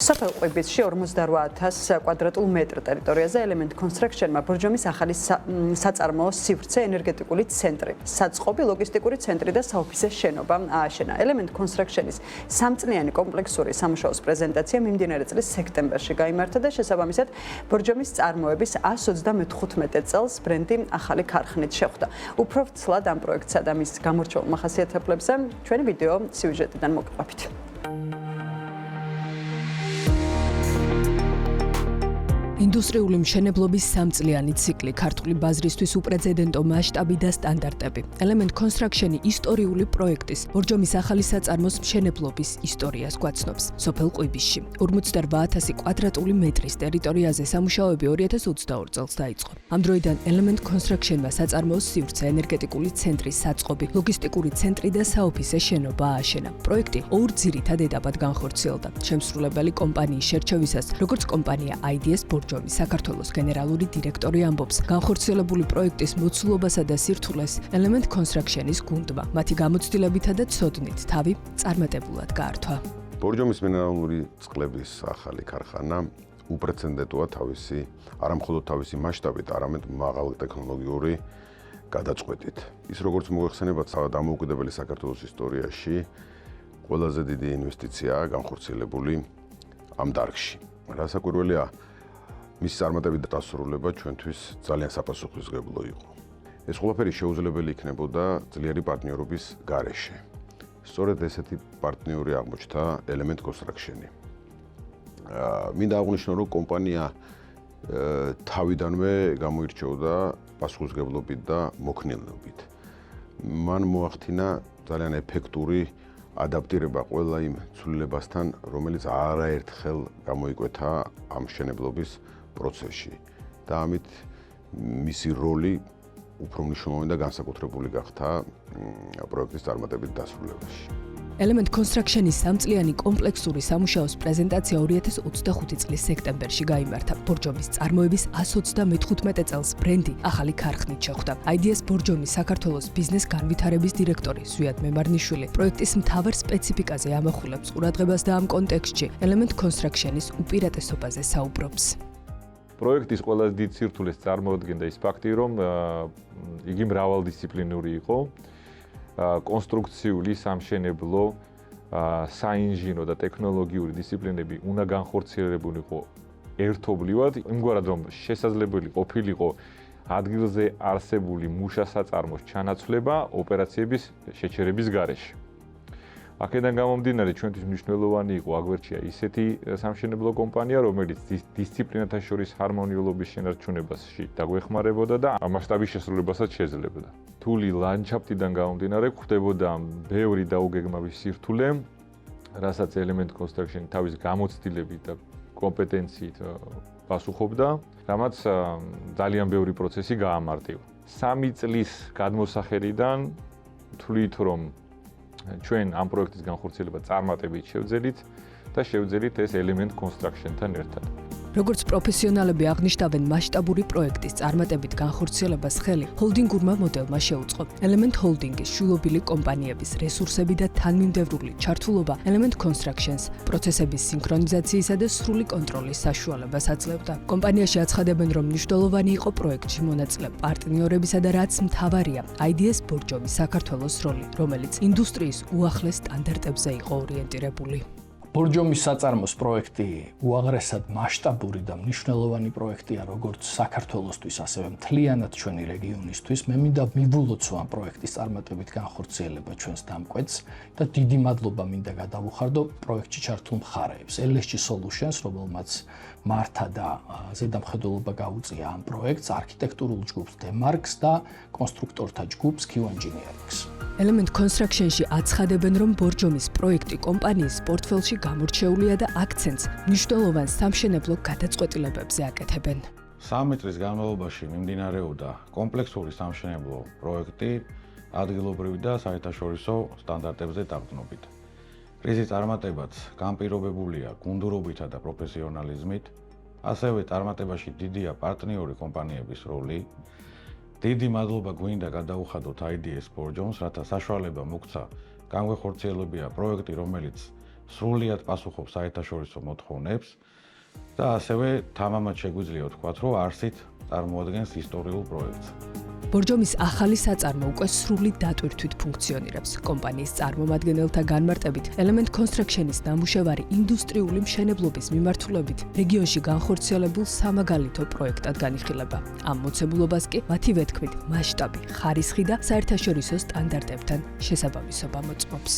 სოფელ ყვიბისში 48,000 კვადრატულ მეტრ ტერიტორიაზე Element Construction-მა ბორჯომის ახალი საწარმოო სივრცე ენერგეტიკული ცენტრი, საწყობი ლოგისტიკური ცენტრი და საოფისე შენობა ააშენა. Element Construction-ის სამწლიანი კომპლექსური სამუშაოს პრეზენტაცია მიმდინარე წლის სექტემბერში გაიმართა და შესაბამისად ბორჯომის წარმოების 135 წელს ბრენდი ახალი ქარხნით შეხვდა. უფრო ცლად ამ პროექტსა და მის გამორჩეულ მახასიათებლებზე ჩვენი ვიდეო სიუჟეტიდან მოგყვებით. ინდუსტრიული მშენებლობის სამწლიანი ციკლი, ქართული ბაზრისთვის უპრეცედენტო მასშტაბი და სტანდარტები. Element Construction-ი ისტორიული პროექტის, ბორჯომის ახალი საწარმოს მშენებლობის ისტორიას გვაცნობს. სოფელ ყვიბისში 48,000 კვადრატული მეტრის ტერიტორიაზე სამუშაოები 2022 წელს დაიწყო. ამ დროიდან Element Construction-მა საწარმოოს სივრცე, ენერგეტიკული ცენტრი, საწყობი, ლოგისტიკური ცენტრი და საოფისე შენობა ააშენა. პროექტი ორ ძირითად ეტაპად განხორციელდა. შემსრულებელი კომპანიის შერჩევისას, როგორც კომპანია IDS ბორჯომის საქართველოს გენერალური დირექტორი ამბობს, განხორციელებული პროექტის მოცულობასა და სირთულეს Element Construction-ის გუნდმა, მათი გამოცდილებითა და ცოდნით თავი წარმატებულად გაართვა. ბორჯომის მინერალური წყლების ახალი ქარხანა უპრეცედენტოა თავისი, არა მხოლოდ თავისი მასშტაბით, არამედ მაღალ ტექნოლოგიური გადაწყვეტით. ის როგორც მოიხსენებათ, დამოუკიდებელი საქართველოს ისტორიაში ყველაზე დიდი ინვესტიციაა განხორციელებული ამ დარგში. რასაკვირველია, მის წარმატებით დასრულება ჩვენთვის ძალიან საპასუხისმგებლო იყო. ეს ყველაფერი შეუძლებელი იქნებოდა ძლიერი პარტნიორობის გარეშე. სწორედ ესეთი პარტნიორი აღმოჩნდა Element Construction-ი. მინდა აღვნიშნო, რომ კომპანია თავიდანვე გამოირჩეოდა პასუხისმგებლობით და მოქნილებით. მან მოახდინა ძალიან ეფექტური ადაპტირება ყველა იმ ცვლილებასთან, რომელიც არაერთხელ გამოიკვეთა ამ მშენებლობის პროცესში და ამით მისი როლი უფრო მნიშვნელოვანი და განსაკუთრებული გახდა პროექტის წარმატებით დასრულებაში. Element Construction-ის სამწლიანი კომპლექსური სამუშაოს პრეზენტაცია 2025 წლის სექტემბერში გაიმართა. ბორჯომის წარმოების 135 წელს ბრენდი ახალი ქარხნით შეხვდა. IDS ბორჯომის საქართველოს ბიზნეს განვითარების დირექტორი ზვიად მემარნიშვილი პროექტის მთავარ სპეციფიკაზე ამახვილებს ყურადღებას და ამ კონტექსტში Element Construction-ის უპირატესობაზე საუბრობს. პროექტის ყველაზე დიდ სირთულეს წარმოადგენდა ის ფაქტი, რომ იგი მრავალდისციპლინური იყო. კონსტრუქციული, სამშენებლო, საინჟინრო და ტექნოლოგიური დისციპლინები უნდა განხორციელებული იყო ერთობლივად, იმგვარად რომ შესაძლებელი ყოფილიყო ადგილზე არსებული მუშა-საწარმოს ჩანაცვლება ოპერაციების შეჩერების გარეშე. აქედან გამომდინარე, ჩვენთვის მნიშვნელოვანი იყო აგვერჩია ისეთი სამშენებლო კომპანია, რომელიც დისციპლინათა შორის ჰარმონიულობის შენარჩუნებაში დაგვეხმარებოდა და მასშტაბის შესრულებასაც შეძლებდა. რთული ლანდშაფტიდან გამომდინარე, ხდებოდა ბევრი დაუგეგმავი სირთულე, რასაც Element Construction თავის გამოცდილებით და კომპეტენციით პასუხობდა, რამაც ძალიან ბევრი პროცესი გაამარტივა. 3 წლის გადმოსახედიდან ვთვლით, რომ ჩვენ ამ პროექტის განხორციელება წარმატებით შევძელით და შევძელით ეს Element Construction-თან ერთად. როგორც პროფესიონალები აღნიშნავენ, მასშტაბური პროექტის წარმატებით განხორციელებას ხელი ჰოლდინგურმა მოდელმა შეუწყო. Element Holding-ის შვილობილი კომპანიების რესურსები და თანმიმდევრული ჩართულობა Element Construction-ს პროცესების სინქრონიზაციისა და სრული კონტროლის საშუალებას აძლევდა. კომპანიაში აცხადებენ, რომ მნიშვნელოვანი იყო პროექტში მონაწილე პარტნიორებისა და რაც მთავარია, IDS ბორჯომის საქართველოს როლი, რომელიც ინდუსტრიის უახლეს სტანდარტებზე იყო ორიენტირებული. ბორჯომის საწარმოს პროექტი უაღრესად მასშტაბური და მნიშვნელოვანი პროექტია როგორც საქართველოსთვის, ასევე მთლიანად ჩვენი რეგიონისთვის. მე მინდა მივულოცო ამ პროექტის წარმატებით განხორციელება ჩვენს დამკვეთს და დიდი მადლობა მინდა გადავუხარდო პროექტში ჩართულ მხარეებს, LSG Solutions, რომელმაც მართა და ზედამხედველობა გაუწია ამ პროექტს, არქიტექტურულ ჯგუფს Demarks და კონსტრუქტორთა ჯგუფს Q Engineering-ს. Element Construction-ში აცხადებენ, რომ ბორჯომის პროექტი კომპანიის პორტფელში გამორჩეულია და აქცენტს მნიშვნელოვან სამშენებლო გადაწყვეტილებებზე აკეთებენ. 3 წლის განმავლობაში მიმდინარეობდა კომპლექსური სამშენებლო პროექტი ადგილობრივი და საერთაშორისო სტანდარტებზე დაყრდნობით. რიზის წარმატებაც განპირობებულია გუნდურობითა და პროფესიონალიზმით, ასევე წარმატებაში დიდია პარტნიორი კომპანიების როლი. დიდი მადლობა გვინდა გადაუხადოთ IDS ბორჯომს, რათა საშუალება მოგცა განვეხორციელებია პროექტი, რომელიც სრულიად პასუხობს საერთაშორისო მოთხოვნებს და ასევე თამამად შეგვიძლია ვთქვათ, რომ არსით წარმოადგენს ისტორიულ პროექტს. ბორჯომის ახალი საწარმო უკვე სრული დატვირთვით ფუნქციონირებს. კომპანიის წარმომადგენელთა განმარტებით, Element Construction-ის ნამუშევარი ინდუსტრიული მშენებლობის მიმართულებით რეგიონში განხორციელებულ სამაგალითო პროექტად განიხილება. ამ მოცემულობას კი მათი ვეთქმით მასშტაბი, ხარისხი და საერთაშორისო სტანდარტებთან შესაბამისობა მოწმობს.